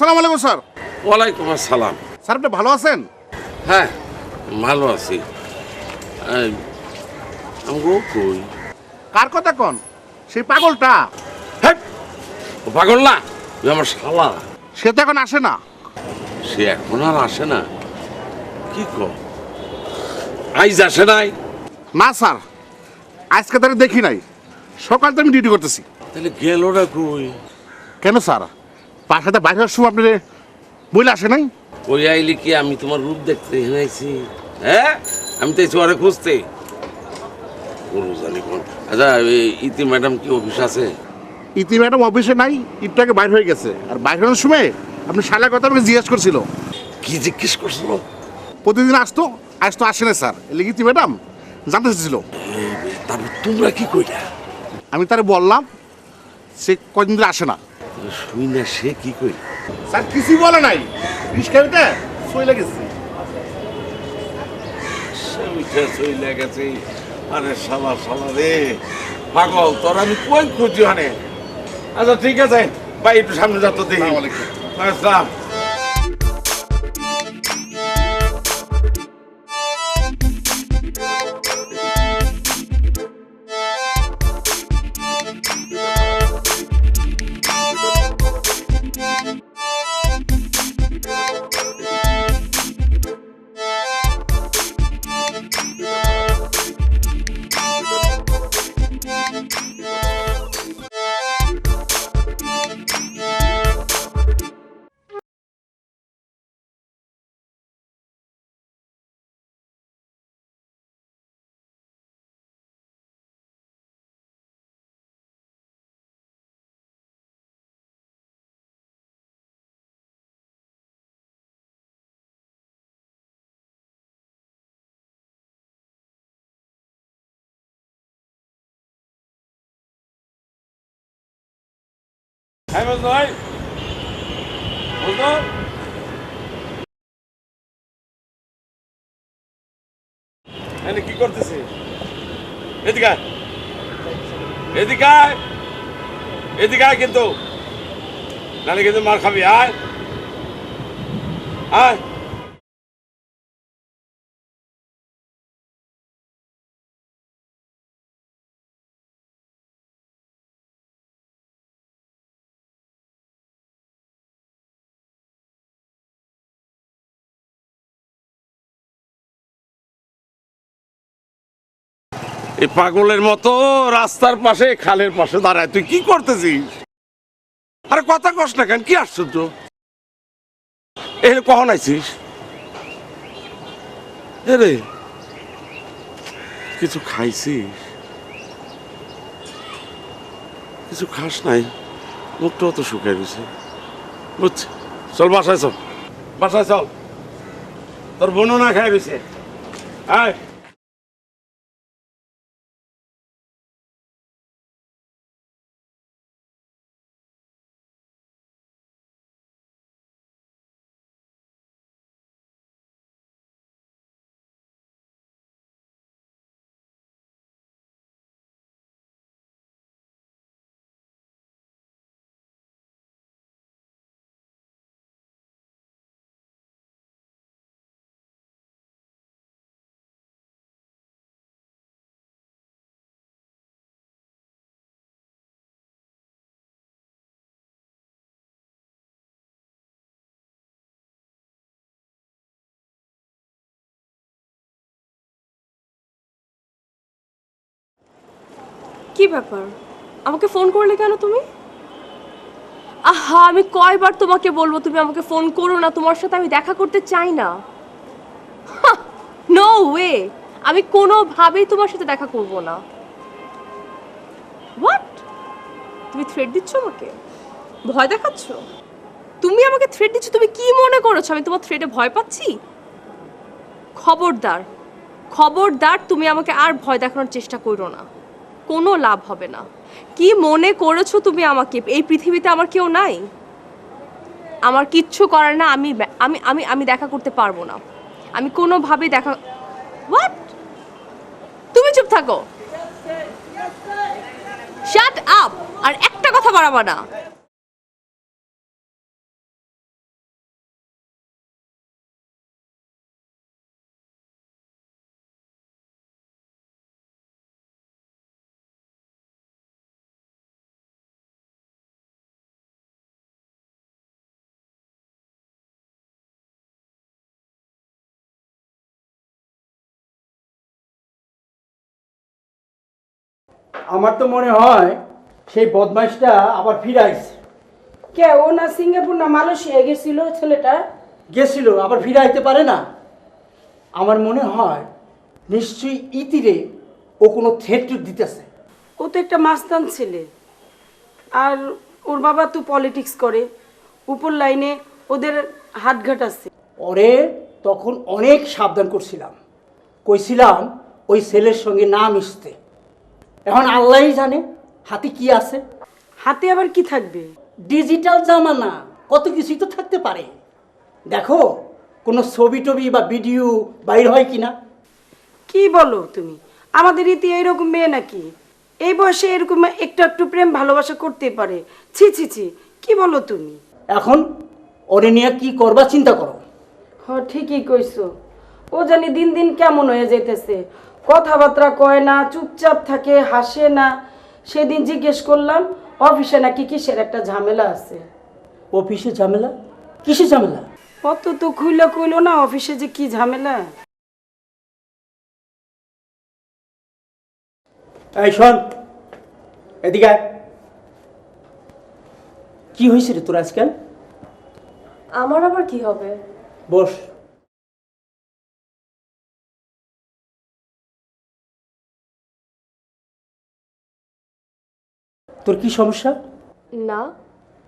আসসালামু আলাইকুম স্যার। ওয়ালাইকুম আসসালাম। স্যার আপনি ভালো আছেন? হ্যাঁ, ভালো আছি। আমগো কই? কার কথা কন? সেই পাগলটা। হ্যাঁ, ও পাগল না, ও আমার শালা। সে তো এখন আসে না। সে এখন আর আসে না? কি কর, আইজ আসে নাই? না স্যার, আজকে তারা দেখি নাই। সকাল তো আমি ডিউটি করতেছি। তাহলে গেলটা কই? কেন স্যার, বাসাতে বাইরে হওয়ার সময় আপনি বলে আসে নাই? ওই আইলি কি আমি তোমার রূপ দেখতে হেনাইছি? হ্যাঁ, আমি তো চরে খুঁজতে গরু জানি কোন। আচ্ছা, ইতি ম্যাডাম কি অফিস আছে? ইতি ম্যাডাম অফিসে নাই, একটু আগে বাইরে হয়ে গেছে। আর বাইরে হওয়ার সময় আপনি শালার কথা আমাকে জিজ্ঞেস করছিল। কি জিজ্ঞেস করছিল? প্রতিদিন আসতো, আজ তো আসে না স্যার। এলে ইতি ম্যাডাম জানতে চেয়েছিল। তারপর তোমরা কি কইলা? আমি তারে বললাম সে কদিন ধরে আসে না। শুই না, সে কি কই? স্যার কিছুই বলে নাই, রিস্কাটা চলে গেছে। চলে গেছে। আরে শালা শালা রে পাগল, তোর আমি কই খুঁজি আনে। আচ্ছা ঠিক আছে ভাই, একটু সামনে যা তো দেখি। আসসালাম। হ্যাঁ বন্ধু ভাই, বন্ধু এনে কি করতেছি? এদিকে আয়, এদিকে আয়, এদিকে আয়, কিন্তু নালে কিন্তু মার খাবি। আয় আয়। এই পাগলের মতো রাস্তার পাশে খালের পাশে দাঁড়ায় তুই কি করতেছিস? আরে কথা কস না কেন? কি আশ্চর্য, এখানে কখন আইছিস? রে কিছু খাইছিস? কিছু খাস নাই? মুখটাও তো শুকাই গেছে। বুঝছি, চল বাসায় চল, বাসায় চল, তোর বোনও না খাই গেছে। আয়। কি ব্যাপার, আমাকে ফোন করলে কেন তুমি? আহা, আমি কয়বার তোমাকে বলবো তুমি আমাকে ফোন করো না, তোমার সাথে আমি দেখা করতে চাই না। নো ওয়ে, আমি কোনোভাবেই তোমার সাথে দেখা করব না। হোয়াট? তুমি থ্রেট দিচ্ছ আমাকে? ভয় দেখাচ্ছ? তুমি আমাকে থ্রেট দিচ্ছ? তুমি কি মনে করেছো আমি তোমার থ্রেটে ভয় পাচ্ছি? খবরদার, খবরদার, তুমি আমাকে আর ভয় দেখানোর চেষ্টা করো না, কোনো লাভ হবে না। কি মনে করেছো তুমি আমাকে? এই পৃথিবীতে আমার কেউ নাই? আমার কিচ্ছু করার না, আমি আমি আমি আমি দেখা করতে পারবো না, আমি কোনোভাবেই দেখা। হোয়াট? তুমি চুপ থাকো, শাট আপ, আর একটা কথা বাড়াবা না। আমার তো মনে হয় সেই বদমাইশটা আবার ফিরে আসছে। কে ও না সিঙ্গাপুর না মালয়েশিয়া গেছিল ছেলেটা? গেছিল, আবার ফিরে আসতে পারে না। আমার মনে হয় নিশ্চয়ই ইতিরে ও কোনো থ্রেট দিতেছে। ও তো একটা মাস্তান ছেলে, আর ওর বাবা তো পলিটিক্স করে, উপর লাইনে ওদের হাতঘাট আছে। ওরে তখন অনেক সাবধান করছিলাম, কইছিলাম ওই ছেলের সঙ্গে না মিশতে। এখন আল্লাহই জানে হাতে কি আছে। হাতে আবার কি থাকবে? ডিজিটাল জামানা, কত কিছুই তো থাকতে পারে। দেখো কোনো ছবি টবি বা ভিডিও বাইর হয় কিনা। কি বলো তুমি? আমাদের রীতি এইরকম মেয়ে নাকি? এই বয়সে এরকম একটু একটু প্রেম ভালোবাসা করতে পারে? ছি ছি ছি, কি বলো তুমি? এখন ওরে নিয়ে কি করবা চিন্তা করো। হ, ঠিকই কইছো। ও জানি দিন দিন কেমন হয়ে যাইতেছে, কথাবার্তা কয় না, চুপচাপ থাকে, হাসে না। সেদিন জিজ্ঞেস করলাম অফিসে নাকি কিসের একটা ঝামেলা আছে। অফিসে ঝামেলা? কিসের ঝামেলা? অত তো খুইলা কইলো না অফিসে যে কি ঝামেলা। এই শোন, এদিকে আয়। কি হয়েছে রে তোর আজকাল? আমার আবার কি হবে? বস। তোর কি সমস্যা? না,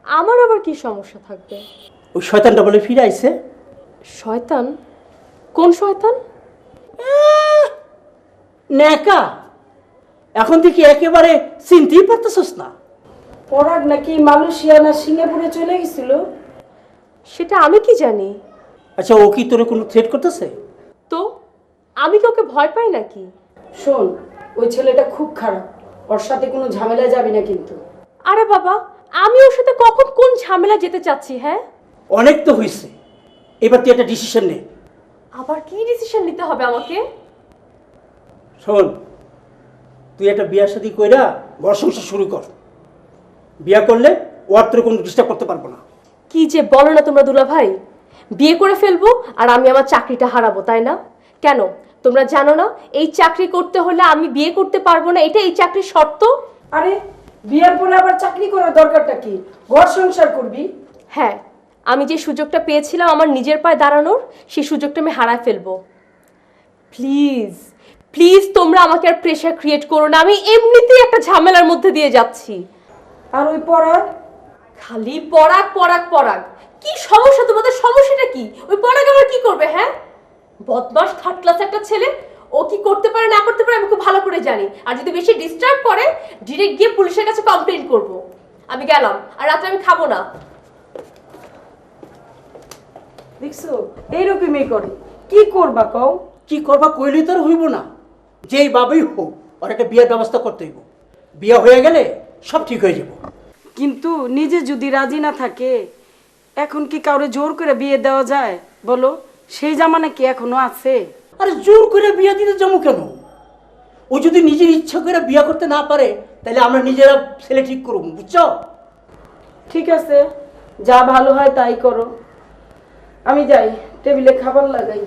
আমার আবার কি সমস্যা থাকবে? ওই শয়তানটা বলে ফিরে আইছে। শয়তান? কোন শয়তান? নেকা, এখন দেখি একেবারে চিনতেই পারতেছস না। পরাগ নাকি মালয়েশিয়া না সিঙ্গাপুরে চলে গেছিল। সেটা আমি কি জানি? আচ্ছা, ও কি তোরে কোনো থ্রেট করতেছে? তো আমি কি ওকে ভয় পাই নাকি? শোন, ওই ছেলেটা খুব খারাপ, ওর সাথে কোনো ঝামেলা যাবি না কিন্তু। আরে বাবা, আমি ওর সাথে কখন কোন ঝামেলা যেতে চাচ্ছি? হ্যাঁ, অনেক তো হয়েছে, এবার তুই একটা ডিসিশন নে। আবার কি ডিসিশন নিতে হবে আমাকে? শোন, তুই একটা বিয়া শাদী কইরা ঘর সংসার শুরু কর। বিয়া করলে ও আর তোর কোনো ডিস্টার্ব করতে পারবো না। কি যে বলো না তোমরা দুলা ভাই, বিয়ে করে ফেলবো আর আমি আমার চাকরিটা হারাবো, তাই না? কেন তোমরা জানো না এই চাকরি করতে হলে আমি বিয়ে করতে পারবো না, এটা এই চাকরির শর্ত। আরে বিয়ের পরে আবার চাকরি করার দরকারটা কি? ঘর সংসার করবি। হ্যাঁ, আমি যে সুযোগটা পেয়েছিলাম আমার নিজের পায়ে দাঁড়ানোর, সেই সুযোগটা আমি হারায় ফেলবো। প্লিজ প্লিজ তোমরা আমাকে আর প্রেশার ক্রিয়েট করো না, আমি এমনিতেই একটা ঝামেলার মধ্যে দিয়ে যাচ্ছি। আর ওই পরাগ? খালি পরাগ পরাগ পরাগ, কি সমস্যা তোমাদের? সমস্যাটা কি? ওই পরাগ আবার কি করবে? হ্যাঁ, বদমাস থার্ড ক্লাস একটা ছেলে, ও কি করতে পারে না করতে পারে আমি খুব ভালো করে জানি। আর যদি বেশি ডিস্টার্ব করে ডিরেক্ট গিয়ে পুলিশের কাছে কমপ্লেইন করব। আমি গেলাম, আর রাতে আমি খাবো না। দেখছো এইরকমই করে। কি করবা কও? কি করবা কইলে তোর হইব না। যেই ভাবেই হোক ওর একটা বিয়ের ব্যবস্থা করতে হইব। বিয়ে হয়ে গেলে সব ঠিক হয়ে যাব। কিন্তু নিজে যদি রাজি না থাকে, এখন কি কাউরে জোর করে বিয়ে দেওয়া যায় বলো? সেই জামানা কি এখনো আছে? আরে জোর করে বিয়ে দিতে যাবো কেন? ও যদি নিজের ইচ্ছা করে বিয়ে করতে না পারে তাহলে আমরা নিজেরা ছেলে ঠিক করবো, বুঝছো? ঠিক আছে, যা ভালো হয় তাই করো। আমি যাই, টেবিলে খাবার লাগাই।